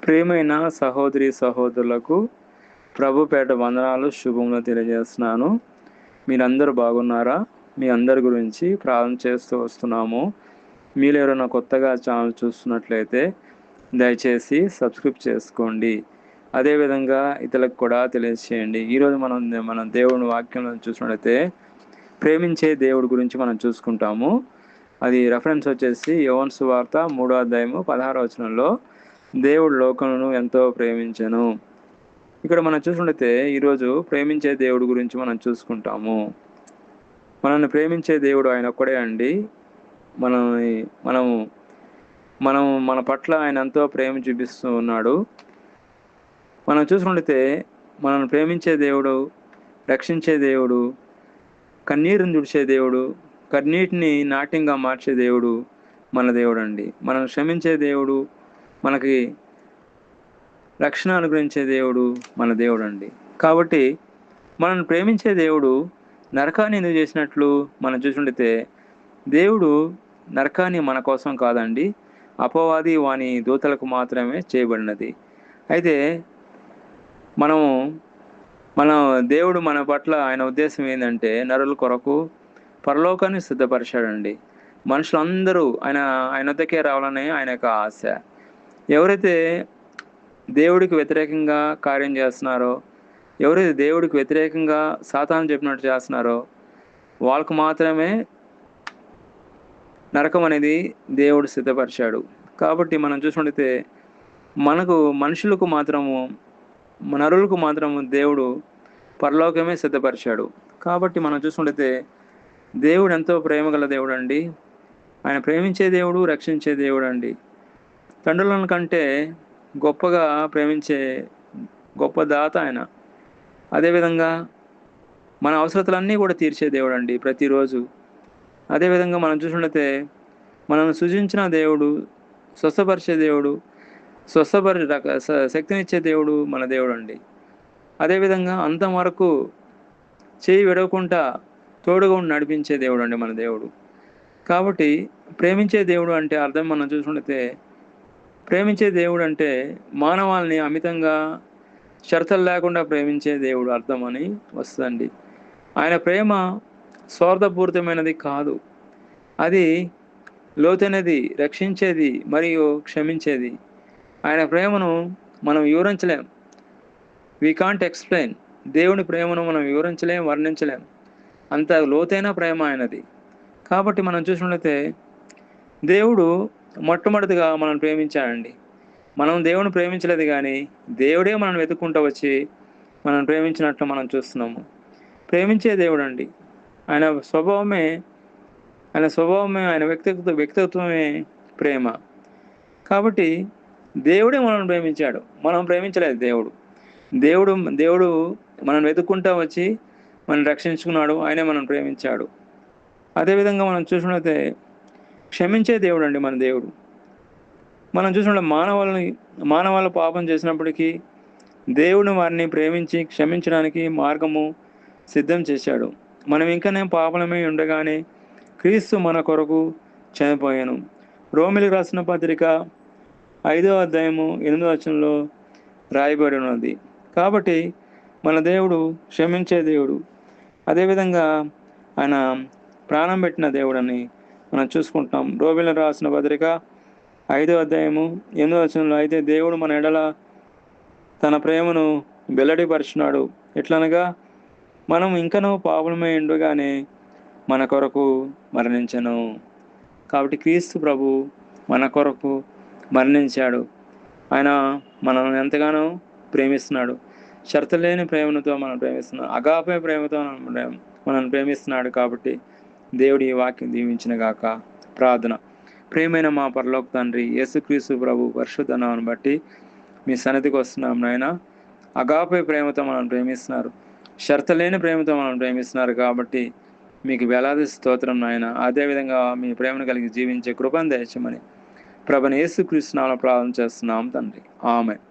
ప్రియమైన సహోదరి సహోదరులకు ప్రభుపేట వందనాలు శుభములు తెలియజేస్తున్నాను. మీరందరూ బాగున్నారా? మీ అందరి గురించి ప్రార్థన చేస్తూ వస్తున్నాము. మీరు ఎవరైనా కొత్తగా ఛానల్ చూస్తున్నట్లయితే దయచేసి సబ్స్క్రైబ్ చేసుకోండి. అదేవిధంగా ఇతరులకు కూడా తెలియజేయండి. ఈరోజు మనం దేవుని వాక్యంలో చూసినట్లయితే ప్రేమించే దేవుడి గురించి మనం చూసుకుంటాము. అది రెఫరెన్స్ వచ్చేసి యోహాను సువార్త 3వ అధ్యాయము 16వ వచనంలో దేవుడు లోకమును ఎంతో ప్రేమించెను. ఇక్కడ మనం చూసుకుంటే ఈరోజు ప్రేమించే దేవుడి గురించి మనం చూసుకుంటాము. మనల్ని ప్రేమించే దేవుడు ఆయన ఒక్కడే అండి. మన పట్ల ఆయన ఎంతో ప్రేమ చూపిస్తూ ఉన్నాడు. మనం చూసుకుంటే మనల్ని ప్రేమించే దేవుడు, రక్షించే దేవుడు, కన్నీరుని తుడిచే దేవుడు, కన్నీటిని నాట్యంగా మార్చే దేవుడు మన దేవుడు అండి. మనం క్షమించే దేవుడు, మనకి రక్షణ అనుగ్రహించే దేవుడు మన దేవుడు అండి. కాబట్టి మనల్ని ప్రేమించే దేవుడు నరకాన్ని ఎందుకు చేసినట్లు మనం చూసుకుంటే దేవుడు నరకాన్ని మన కోసం కాదండి, అపవాది వాని దూతలకు మాత్రమే చేయబడినది. అయితే మన దేవుడు మన పట్ల ఆయన ఉద్దేశం ఏంటంటే నరుల కొరకు పరలోకాన్ని సిద్ధపరిచాడండి. మనుషులందరూ ఆయన వద్దకే రావాలని ఆయన యొక్క ఆశ. ఎవరైతే దేవుడికి వ్యతిరేకంగా కార్యం చేస్తున్నారో, ఎవరైతే దేవుడికి వ్యతిరేకంగా సాతాను చెప్పినట్టు చేస్తున్నారో వాళ్ళకు మాత్రమే నరకం అనేది దేవుడు సిద్ధపరిచాడు. కాబట్టి మనం చూసుకుంటే నరులకు మాత్రము దేవుడు పరలోకమే సిద్ధపరిచాడు. కాబట్టి మనం చూసుకుంటే దేవుడు ఎంతో ప్రేమగల దేవుడు అండి. ఆయన ప్రేమించే దేవుడు, రక్షించే దేవుడు అండి. తండ్రులను కంటే గొప్పగా ప్రేమించే గొప్ప దాత ఆయన. అదేవిధంగా మన అవసరతలన్నీ కూడా తీర్చే దేవుడు అండి ప్రతిరోజు. అదేవిధంగా మనం చూసుకుంటే మనల్ని సృజించిన దేవుడు, స్వస్థపరిచే దేవుడు, శక్తినిచ్చే దేవుడు మన దేవుడు అండి. అదేవిధంగా అంతం వరకు చేయి విడవకుండా తోడుగా నడిపించే దేవుడు అండి మన దేవుడు. కాబట్టి ప్రేమించే దేవుడు అంటే అర్థం మనం చూసుకుంటే ప్రేమించే దేవుడు అంటే మానవాళిని అమితంగా షరతులు లేకుండా ప్రేమించే దేవుడు అర్థం అని వస్తుందండి. ఆయన ప్రేమ స్వార్థపూరితమైనది కాదు, అది లోతైనది, రక్షించేది మరియు క్షమించేది. ఆయన ప్రేమను మనం వివరించలేం. We can't explain. దేవుని ప్రేమను మనం వివరించలేం, వర్ణించలేం. అంత లోతైన ప్రేమ ఆయనది. కాబట్టి మనం చూసినట్లయితే దేవుడు మొట్టమొదటిగా మనం ప్రేమించాడండి. మనం దేవుని ప్రేమించలేదు, కానీ దేవుడే మనం వెతుక్కుంటూ వచ్చి మనం ప్రేమించినట్లు మనం చూస్తున్నాము. ప్రేమించే దేవుడు అండి. ఆయన స్వభావమే ఆయన వ్యక్తిత్వమే ప్రేమ. కాబట్టి దేవుడే మనల్ని ప్రేమించాడు, మనం ప్రేమించలేదు. దేవుడు మనం వెతుక్కుంటూ వచ్చి మనం రక్షించుకున్నాడు, ఆయనే మనం ప్రేమించాడు. అదేవిధంగా మనం చూసినట్లయితే క్షమించే దేవుడు అండి మన దేవుడు. మనం చూసినట్టు మానవాళ్ళు పాపం చేసినప్పటికీ దేవుడు వారిని ప్రేమించి క్షమించడానికి మార్గము సిద్ధం చేశాడు. మనం ఇంకనే పాపలమే ఉండగానే క్రీస్తు మన కొరకు చనిపోయాను. రోమిలికి రాసిన పత్రిక 5వ అధ్యాయము 8వ వచనంలో రాయబడి ఉన్నది. కాబట్టి మన దేవుడు క్షమించే దేవుడు. అదేవిధంగా ఆయన ప్రాణం పెట్టిన దేవుడు అని మనం చూసుకుంటాం. రోమిలికి రాసిన పత్రిక 5వ అధ్యాయము 8వ వచనంలో, అయితే దేవుడు మన ఎడల తన ప్రేమను వెల్లడిపరిచినాడు. ఎట్లనగా మనం ఇంకనూ పాపలమై ఉండగానే మన కొరకు మరణించెను. కాబట్టి క్రీస్తు ప్రభు మన కొరకు మరణించాడు. ఆయన మనల్ని ఎంతగానో ప్రేమిస్తున్నాడు. షరతులేని ప్రేమతో మనం ప్రేమిస్తున్నాడు. అగాపే ప్రేమతో మనం ప్రేమిస్తున్నాడు. కాబట్టి దేవుడి ఈ వాక్యం దీవించిన గాక. ప్రార్థన. ప్రేమైన మా పరలోక తండ్రి, యేసుక్రీస్తు ప్రభు పరిశుద్ధ నామమును బట్టి మీ సన్నిధికి వస్తున్నాం నాయన. అగాపే ప్రేమతో మనం ప్రేమిస్తున్నారు, షరతులేని ప్రేమతో మనం ప్రేమిస్తున్నారు. కాబట్టి మీకు వేలాది స్తోత్రం నాయన. అదేవిధంగా మీ ప్రేమను కలిగి జీవించే కృపను దయచేయమని ప్రభువైన యేసుక్రీస్తు నామములో ప్రార్థన చేస్తున్నాం తండ్రి. ఆమేన్.